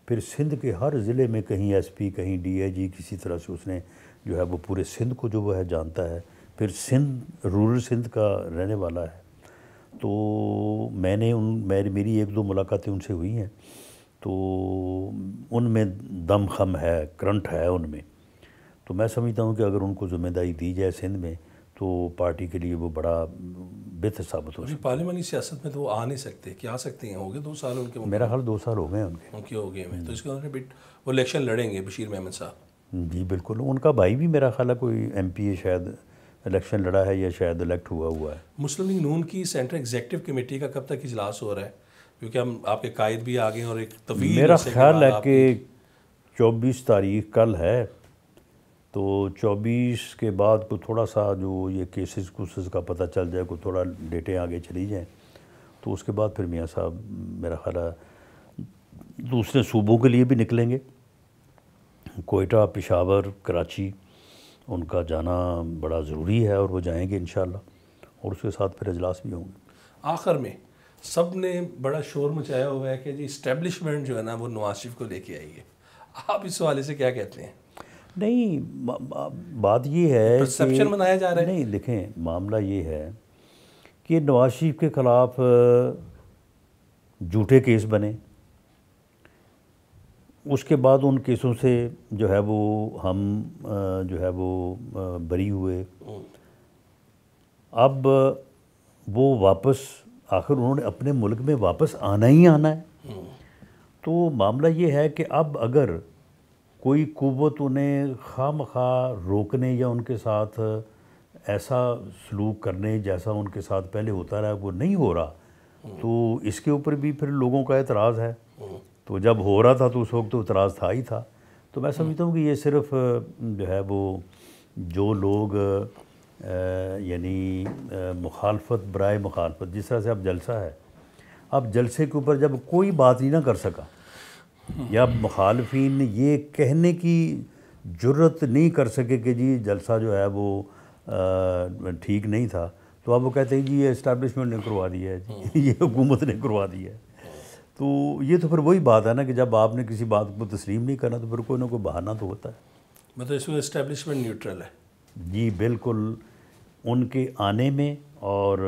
پھر سندھ کے ہر ضلع میں کہیں ایس پی، کہیں ڈی آئی جی، کسی طرح سے اس نے جو ہے وہ پورے سندھ کو جو وہ ہے جانتا ہے، پھر سندھ رورل سندھ کا رہنے والا ہے۔ تو میں نے میری 1-2 ملاقاتیں ان سے ہوئی ہیں، تو ان میں دم خم ہے، کرنٹ ہے ان میں، تو میں سمجھتا ہوں کہ اگر ان کو ذمہ داری دی جائے سندھ میں تو پارٹی کے لیے وہ بڑا بہتر ثابت ہو سکتا ہے۔ پارلیمانی سیاست میں تو وہ آ نہیں سکتے، کیا آ سکتے ہیں؟ ہو گئے 2 سال ان کے؟ میرا خیال 2 سال ہو گئے ہیں ان کے ہو گئے ہیں، تو اس کے بعد وہ الیکشن لڑیں گے بشیر میمن صاحب؟ جی بالکل، ان کا بھائی بھی میرا خیال ہے کوئی ایم پی ہے، شاید الیکشن لڑا ہے یا شاید الیکٹ ہوا ہے۔ مسلم لیگ نون کی سینٹرل ایگزیکٹو کمیٹی کا کب تک اجلاس ہو رہا ہے؟ کیونکہ ہم آپ کے قائد بھی آ گئے ہیں اور ایک طویل میرا خیال ہے کہ 24 تاریخ کل ہے، تو 24 کے بعد کو تھوڑا سا جو یہ کیسز کا پتہ چل جائے، کو تھوڑا ڈیٹیں آگے چلی جائیں، تو اس کے بعد پھر میاں صاحب میرا خیال ہے دوسرے صوبوں کے لیے بھی نکلیں گے، کوئٹہ، پشاور، کراچی، ان کا جانا بڑا ضروری ہے اور وہ جائیں گے انشاءاللہ، اور اس کے ساتھ پھر اجلاس بھی ہوں گے۔ آخر میں سب نے بڑا شور مچایا ہوا ہے کہ جی اسٹیبلشمنٹ جو ہے نا وہ نواز شریف کو لے کے آئی ہے، آپ اس حوالے سے کیا کہتے ہیں؟ نہیں، بات یہ ہے پرسیپشن بنایا جا رہا ہے۔ نہیں دیکھیں، معاملہ یہ ہے کہ نواز شریف کے خلاف جھوٹے کیس بنے، اس کے بعد ان کیسوں سے جو ہے وہ ہم جو ہے وہ بری ہوئے. اب وہ واپس آخر انہوں نے اپنے ملک میں واپس آنا ہی آنا ہے. تو معاملہ یہ ہے کہ اب اگر کوئی قوت انہیں خواہ مخواہ روکنے یا ان کے ساتھ ایسا سلوک کرنے جیسا ان کے ساتھ پہلے ہوتا رہا وہ نہیں ہو رہا، تو اس کے اوپر بھی پھر لوگوں کا اعتراض ہے. تو جب ہو رہا تھا تو اس وقت تو اعتراض تھا ہی تھا. تو میں سمجھتا ہوں کہ یہ صرف جو ہے وہ جو لوگ یعنی مخالفت برائے مخالفت، جس طرح سے اب جلسہ ہے، اب جلسے کے اوپر جب کوئی بات ہی نہ کر سکا یا مخالفین یہ کہنے کی جرت نہیں کر سکے کہ جی جلسہ جو ہے وہ ٹھیک نہیں تھا، تو اب وہ کہتے ہیں جی یہ اسٹیبلشمنٹ نے کروا دیا ہے، جی یہ حکومت نے کروا دیا ہے. تو یہ تو پھر وہی بات ہے نا کہ جب آپ نے کسی بات کو تسلیم نہیں کرنا تو پھر کوئی نہ کوئی بہانہ تو ہوتا ہے. مطلب اس میں اسٹیبلشمنٹ نیوٹرل ہے. جی بالکل، ان کے آنے میں اور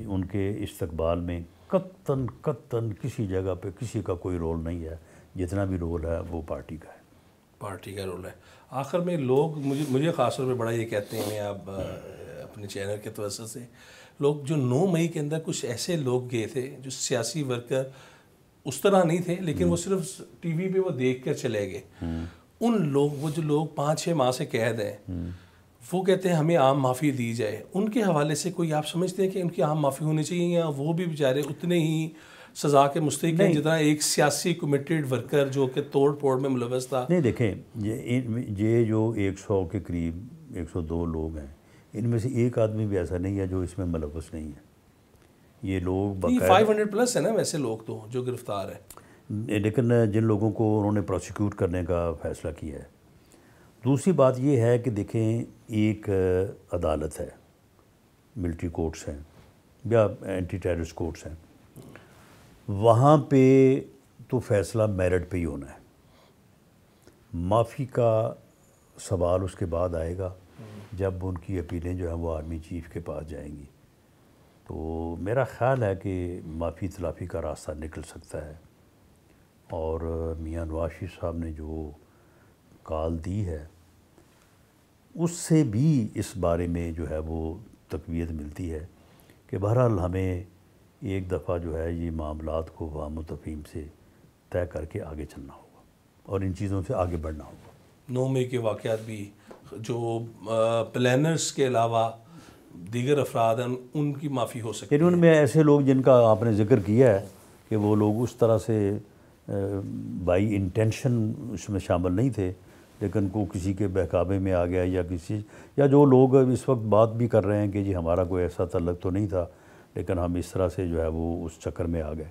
ان کے استقبال میں قطعاً کسی جگہ پہ کسی کا کوئی رول نہیں ہے. جتنا بھی رول ہے وہ پارٹی کا ہے. پارٹی کا رول ہے. آخر میں لوگ مجھے خاص طور پہ بڑا یہ کہتے ہیں، اب اپنے چینل کے توسط سے لوگ جو 9 مئی کے اندر کچھ ایسے لوگ گئے تھے جو سیاسی ورکر اس طرح نہیں تھے، لیکن وہ صرف ٹی وی پہ وہ دیکھ کر چلے گئے. وہ جو لوگ 5-6 ماہ سے قید ہیں، وہ کہتے ہیں ہمیں عام معافی دی جائے. ان کے حوالے سے کوئی آپ سمجھتے ہیں کہ ان کی عام معافی ہونی چاہیے یا وہ بھی بیچارے اتنے ہی سزا کے مستحق ہیں جتنا ایک سیاسی کمیٹیڈ ورکر جو کہ توڑ پھوڑ میں ملوث تھا؟ نہیں دیکھیں، یہ جو 100 کے قریب 102 لوگ ہیں، ان میں سے ایک آدمی بھی ایسا نہیں ہے جو اس میں ملوث نہیں ہے. یہ لوگ 500 پلس ہے نا ویسے لوگ تو جو گرفتار ہیں، لیکن جن لوگوں کو انہوں نے پروسیکیوٹ کرنے کا فیصلہ کیا ہے. دوسری بات یہ ہے کہ دیکھیں ایک عدالت ہے، ملٹری کورٹس ہیں یا اینٹی ٹیررسٹ کورٹس ہیں، وہاں پہ تو فیصلہ میرٹ پہ ہی ہونا ہے. معافی کا سوال اس کے بعد آئے گا جب ان کی اپیلیں جو ہیں وہ آرمی چیف کے پاس جائیں گی. تو میرا خیال ہے کہ معافی تلافی کا راستہ نکل سکتا ہے. اور میاں نواز شریف صاحب نے جو کال دی ہے اس سے بھی اس بارے میں جو ہے وہ تقویت ملتی ہے کہ بہرحال ہمیں ایک دفعہ جو ہے یہ معاملات کو فہم و تفہیم سے طے کر کے آگے چلنا ہوگا اور ان چیزوں سے آگے بڑھنا ہوگا. 9 مئی کے واقعات بھی جو پلانرز کے علاوہ دیگر افراد ہیں ان کی معافی ہو سکتی ہے. ان میں ایسے لوگ جن کا آپ نے ذکر کیا ہے کہ وہ لوگ اس طرح سے بائی انٹینشن اس میں شامل نہیں تھے، لیکن کو کسی کے بہکاوے میں آ گیا یا جو لوگ اس وقت بات بھی کر رہے ہیں کہ جی ہمارا کوئی ایسا تعلق تو نہیں تھا لیکن ہم اس طرح سے جو ہے وہ اس چکر میں آ گئے،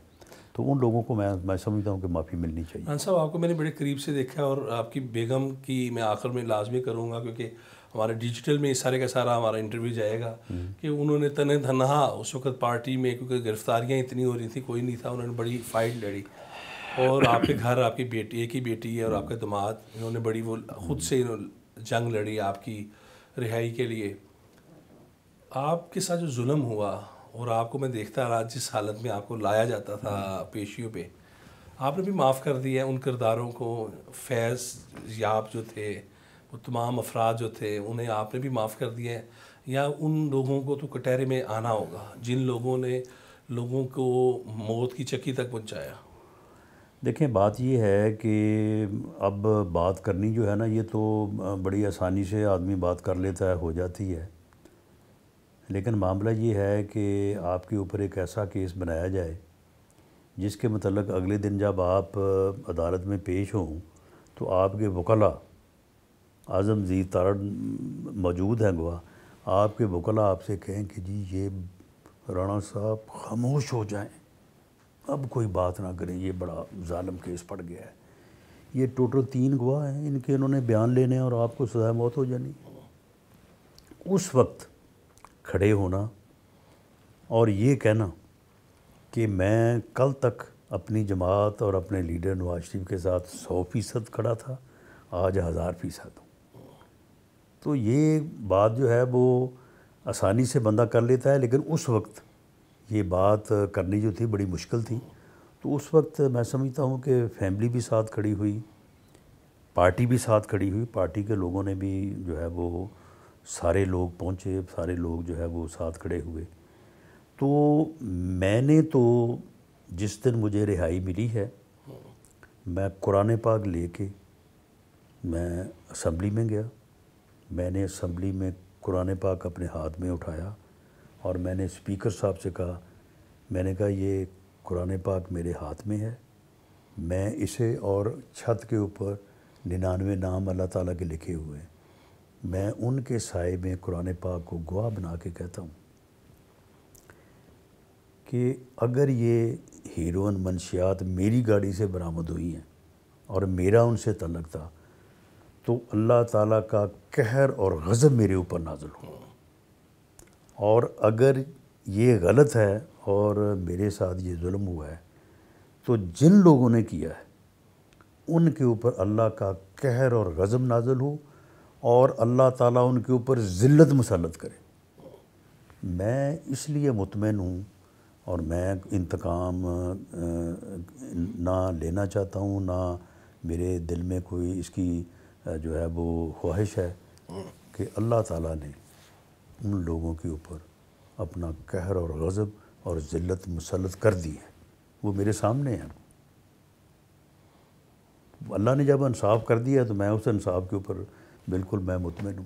تو ان لوگوں کو میں سمجھتا ہوں کہ معافی ملنی چاہیے. خان صاحب، آپ کو میں نے بڑے قریب سے دیکھا ہے اور آپ کی بیگم کی میں آخر میں لازمی کروں گا کیونکہ ہمارے ڈیجیٹل میں اس سارے کا سارا ہمارا انٹرویو جائے گا کہ انہوں نے تنہا اس وقت پارٹی میں، کیونکہ گرفتاریاں اتنی ہو رہی تھیں کوئی نہیں تھا، انہوں نے بڑی فائٹ لڑی. اور آپ کے گھر آپ کی بیٹی، ایک ہی بیٹی ہے اور آپ کے داماد، انہوں نے بڑی وہ خود سے جنگ لڑی آپ کی رہائی کے لیے. آپ کے ساتھ جو ظلم ہوا اور آپ کو میں دیکھتا رہا جس حالت میں آپ کو لایا جاتا تھا پیشیوں پہ، آپ نے بھی معاف کر دیا ان کرداروں کو. فیض یاب جو تھے، وہ تمام افراد جو تھے، انہیں آپ نے بھی معاف کر دیا ہے یا ان لوگوں کو تو کٹہرے میں آنا ہوگا جن لوگوں نے لوگوں کو موت کی چکی تک پہنچایا؟ دیکھیں بات یہ ہے کہ اب بات کرنی جو ہے نا یہ تو بڑی آسانی سے آدمی بات کر لیتا ہے، ہو جاتی ہے، لیکن معاملہ یہ ہے کہ آپ کے اوپر ایک ایسا کیس بنایا جائے جس کے متعلق اگلے دن جب آپ عدالت میں پیش ہوں تو آپ کے وکلاء، اعظم زی تارڑ موجود ہیں گواہ، آپ کے وکلاء آپ سے کہیں کہ جی یہ رانا صاحب خاموش ہو جائیں، اب کوئی بات نہ کریں، یہ بڑا ظالم کیس پڑ گیا ہے. یہ ٹوٹل 3 گواہ ہیں، انہوں نے بیان لینے اور آپ کو سزائے موت ہو جانی. اس وقت کھڑے ہونا اور یہ کہنا کہ میں کل تک اپنی جماعت اور اپنے لیڈر نواز شریف کے ساتھ 100% کھڑا تھا، آج 1000% ہوں، تو یہ بات جو ہے وہ آسانی سے بندہ کر لیتا ہے، لیکن اس وقت یہ بات کرنی جو تھی بڑی مشکل تھی. تو اس وقت میں سمجھتا ہوں کہ فیملی بھی ساتھ کھڑی ہوئی، پارٹی بھی ساتھ کھڑی ہوئی، پارٹی کے لوگوں نے بھی جو ہے وہ سارے لوگ پہنچے، سارے لوگ جو ہے وہ ساتھ کھڑے ہوئے۔ تو میں نے تو جس دن مجھے رہائی ملی ہے، میں قرآن پاک لے کے میں اسمبلی میں گیا، میں نے اسمبلی میں قرآن پاک اپنے ہاتھ میں اٹھایا اور میں نے اسپیکر صاحب سے کہا، میں نے کہا یہ قرآن پاک میرے ہاتھ میں ہے، میں اسے اور چھت کے اوپر 99 نام اللہ تعالیٰ کے لکھے ہوئے ہیں، میں ان کے سائے میں قرآن پاک کو گواہ بنا کے کہتا ہوں کہ اگر یہ ہیروئن منشیات میری گاڑی سے برآمد ہوئی ہیں اور میرا ان سے تعلق تھا تو اللہ تعالیٰ کا قہر اور غضب میرے اوپر نازل ہو، اور اگر یہ غلط ہے اور میرے ساتھ یہ ظلم ہوا ہے تو جن لوگوں نے کیا ہے ان کے اوپر اللہ کا قہر اور غضب نازل ہو اور اللہ تعالیٰ ان کے اوپر ذلت مسلط کرے۔ میں اس لیے مطمئن ہوں اور میں انتقام نہ لینا چاہتا ہوں، نہ میرے دل میں کوئی اس کی جو ہے وہ خواہش ہے کہ اللہ تعالیٰ نے ان لوگوں کے اوپر اپنا قہر اور غضب اور ذلت مسلط کر دی ہے، وہ میرے سامنے ہیں۔ اللہ نے جب انصاف کر دیا تو میں اس انصاف کے اوپر بالکل میں مطمئن ہوں۔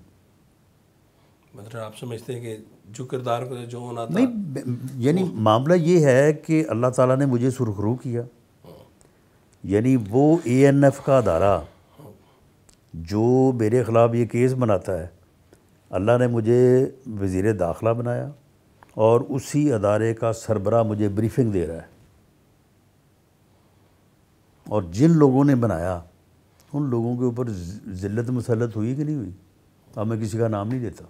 مطلب آپ سمجھتے ہیں کہ جو کردار کو جو ہونا تھا، نہیں، یعنی معاملہ یہ ہے کہ اللہ تعالیٰ نے مجھے سرخرو کیا، یعنی وہ ANF کا ادارہ جو میرے خلاف یہ کیس بناتا ہے، اللہ نے مجھے وزیر داخلہ بنایا اور اسی ادارے کا سربراہ مجھے بریفنگ دے رہا ہے، اور جن لوگوں نے بنایا ان لوگوں کے اوپر ذلت مسلط ہوئی کہ نہیں ہوئی؟ اب میں کسی کا نام نہیں دیتا،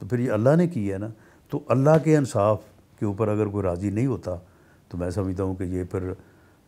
تو پھر یہ اللہ نے کی ہے نا، تو اللہ کے انصاف کے اوپر اگر کوئی راضی نہیں ہوتا تو میں سمجھتا ہوں کہ یہ پھر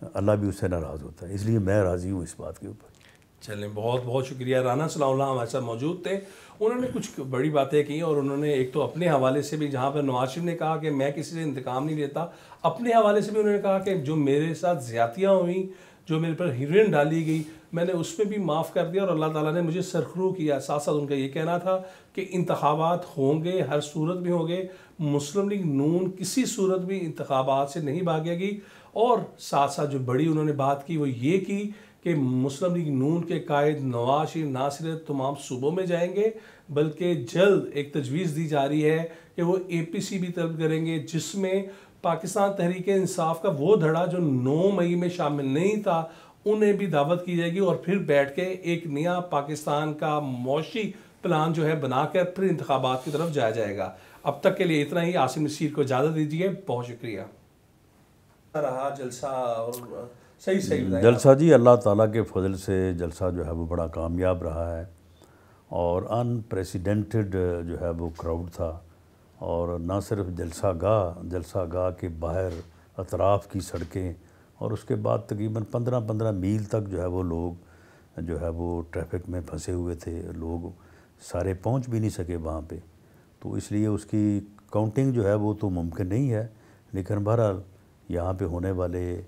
اللہ بھی اس سے ناراض ہوتا ہے، اس لیے میں راضی ہوں اس بات کے اوپر۔ چلیں، بہت بہت شکریہ۔ رانا ثناء اللہ ہمارے ساتھ موجود تھے، انہوں نے کچھ بڑی باتیں کی، اور انہوں نے ایک تو اپنے حوالے سے بھی، جہاں پر نواز شریف نے کہا کہ میں کسی سے انتقام نہیں لیتا، اپنے حوالے سے بھی انہوں نے کہا کہ جو میرے ساتھ زیادتیاں ہوئیں، جو میرے پر ہیروئن ڈالی گئی، میں نے اس میں بھی معاف کر دیا اور اللہ تعالیٰ نے مجھے سرخرو کیا۔ ساتھ ساتھ ان کا یہ کہنا تھا کہ انتخابات ہوں گے، ہر صورت میں ہوں گے، مسلم لیگ نون کسی صورت بھی انتخابات سے نہیں بھاگے گی، اور ساتھ ساتھ جو بڑی انہوں نے بات کی وہ یہ کی کہ مسلم لیگ نون کے قائد نواز شریف نہ صرف تمام صوبوں میں جائیں گے بلکہ جلد ایک تجویز دی جا رہی ہے کہ وہ APC بھی طلب کریں گے، جس میں پاکستان تحریک انصاف کا وہ دھڑا جو 9 مئی میں شامل نہیں تھا انہیں بھی دعوت کی جائے گی، اور پھر بیٹھ کے ایک نیا پاکستان کا معاشی پلان جو ہے بنا کر پھر انتخابات کی طرف جایا جائے گا۔ اب تک کے لیے اتنا ہی۔ عاصم نصیر کو اجازت دیجیے، بہت شکریہ۔ رہا جلسہ اور صحیح جلسہ جی اللہ تعالیٰ کے فضل سے جلسہ جو ہے وہ بڑا کامیاب رہا ہے، اور ان پریسیڈنٹڈ جو ہے وہ کراؤڈ تھا، اور نہ صرف جلسہ گاہ کے باہر اطراف کی سڑکیں، اور اس کے بعد تقریباً 15 میل تک جو ہے وہ لوگ جو ہے وہ ٹریفک میں پھنسے ہوئے تھے، لوگ سارے پہنچ بھی نہیں سکے وہاں پہ، تو اس لیے اس کی کاؤنٹنگ جو ہے وہ تو ممکن نہیں ہے، لیکن بہرحال یہاں پہ ہونے والے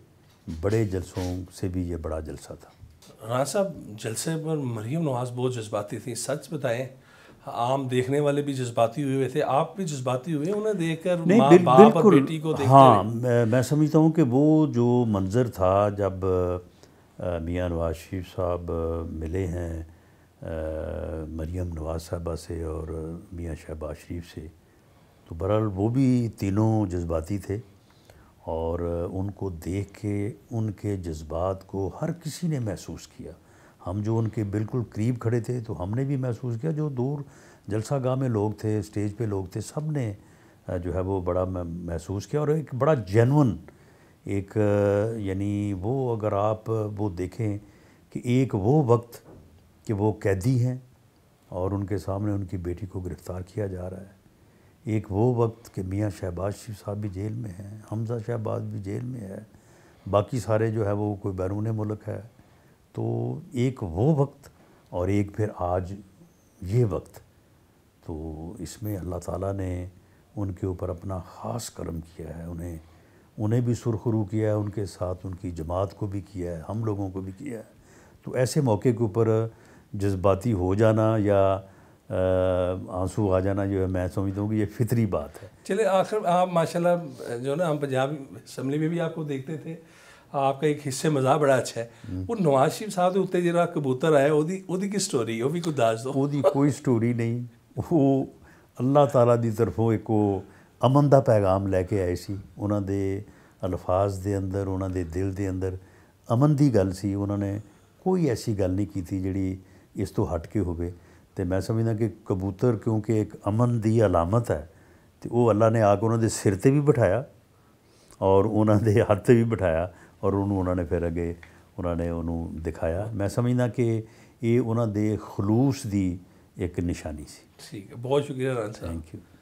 بڑے جلسوں سے بھی یہ بڑا جلسہ تھا۔ رانا صاحب، جلسے پر مریم نواز بہت جذباتی تھی، سچ بتائیں عام دیکھنے والے بھی جذباتی ہوئے تھے، آپ بھی جذباتی ہوئے انہیں دیکھ کر، ماں باپ اور بیٹی کو دیکھتے ہاں، میں سمجھتا ہوں کہ وہ جو منظر تھا جب میاں نواز شریف صاحب ملے ہیں مریم نواز صاحبہ سے اور میاں شہباز شریف سے، تو بہرحال وہ بھی تینوں جذباتی تھے، اور ان کو دیکھ کے ان کے جذبات کو ہر کسی نے محسوس کیا۔ ہم جو ان کے بالکل قریب کھڑے تھے تو ہم نے بھی محسوس کیا، جو دور جلسہ گاہ میں لوگ تھے، اسٹیج پہ لوگ تھے، سب نے جو ہے وہ بڑا محسوس کیا، اور ایک بڑا جینون ایک یعنی وہ اگر آپ وہ دیکھیں کہ ایک وہ وقت کہ وہ قیدی ہیں اور ان کے سامنے ان کی بیٹی کو گرفتار کیا جا رہا ہے، ایک وہ وقت کہ میاں شہباز شریف صاحب بھی جیل میں ہیں، حمزہ شہباز بھی جیل میں ہے، باقی سارے جو ہے وہ کوئی بیرون ملک ہے، تو ایک وہ وقت اور ایک پھر آج یہ وقت، تو اس میں اللہ تعالیٰ نے ان کے اوپر اپنا خاص کرم کیا ہے، انہیں انہیں بھی سرخرو کیا ہے، ان کے ساتھ ان کی جماعت کو بھی کیا ہے، ہم لوگوں کو بھی کیا ہے. تو ایسے موقع کے اوپر جذباتی ہو جانا یا آنسو آ جانا جو ہے میں سمجھتا ہوں کہ یہ فطری بات ہے. چلے آخر آپ ماشاءاللہ جو نا ہم پنجاب اسمبلی میں بھی آپ کو دیکھتے تھے، آپ کا ایک حصے مزاح بڑا اچھا ہے. وہ نواز شریف صاحب کے اتنے جرا کبوتر آئے ਉਹਦੀ کی سٹوری وہ بھی کوئی دس دو. ਉਹਦੀ ਕੋਈ ਸਟੋਰੀ ਨਹੀਂ. ਉਹ ਅੱਲਾਹ ਤਾਲਾ ਦੀ ਤਰਫੋਂ ਇੱਕ ਉਹ ਅਮਨ ਦਾ ਪੈਗਾਮ ਲੈ ਕੇ ਆਏ ਸੀ. ਉਹਨਾਂ ਦੇ ਅਲਫਾਜ਼ ਦੇ ਅੰਦਰ, ਉਹਨਾਂ ਦੇ ਦਿਲ ਦੇ ਅੰਦਰ ਅਮਨ ਦੀ ਗੱਲ ਸੀ. ਉਹਨਾਂ ਨੇ ਕੋਈ ਐਸੀ ਗੱਲ ਨਹੀਂ ਕੀਤੀ ਜਿਹੜੀ ਇਸ ਤੋਂ ਹਟ ਕੇ ਹੋਵੇ. ਤੇ ਮੈਂ ਸਮਝਦਾ ਕਿ ਕਬੂਤਰ ਕਿਉਂਕਿ ਇੱਕ ਅਮਨ ਦੀ ਅਲਾਮਤ ਹੈ ਤੇ ਉਹ ਅੱਲਾ ਨੇ ਆ ਕੇ ਉਹਨਾਂ ਦੇ ਸਿਰ ਤੇ ਵੀ ਬਿਠਾਇਆ ਔਰ ਉਹਨਾਂ ਦੇ ਹੱਥ ਤੇ ਵੀ ਬਿਠਾਇਆ ਔਰ ਉਹਨੂੰ ਉਹਨਾਂ ਨੇ ਫਿਰ ਅੱਗੇ ਉਹਨਾਂ ਨੇ ਉਹਨੂੰ ਦਿਖਾਇਆ. ਮੈਂ ਸਮਝਦਾ ਕਿ ਇਹ ਉਹਨਾਂ ਦੇ ਖਲੂਸ ਦੀ ਇੱਕ ਨਿਸ਼ਾਨੀ ਸੀ. ٹھیک ہے، بہت شکریہ ران صاحب. Thank you.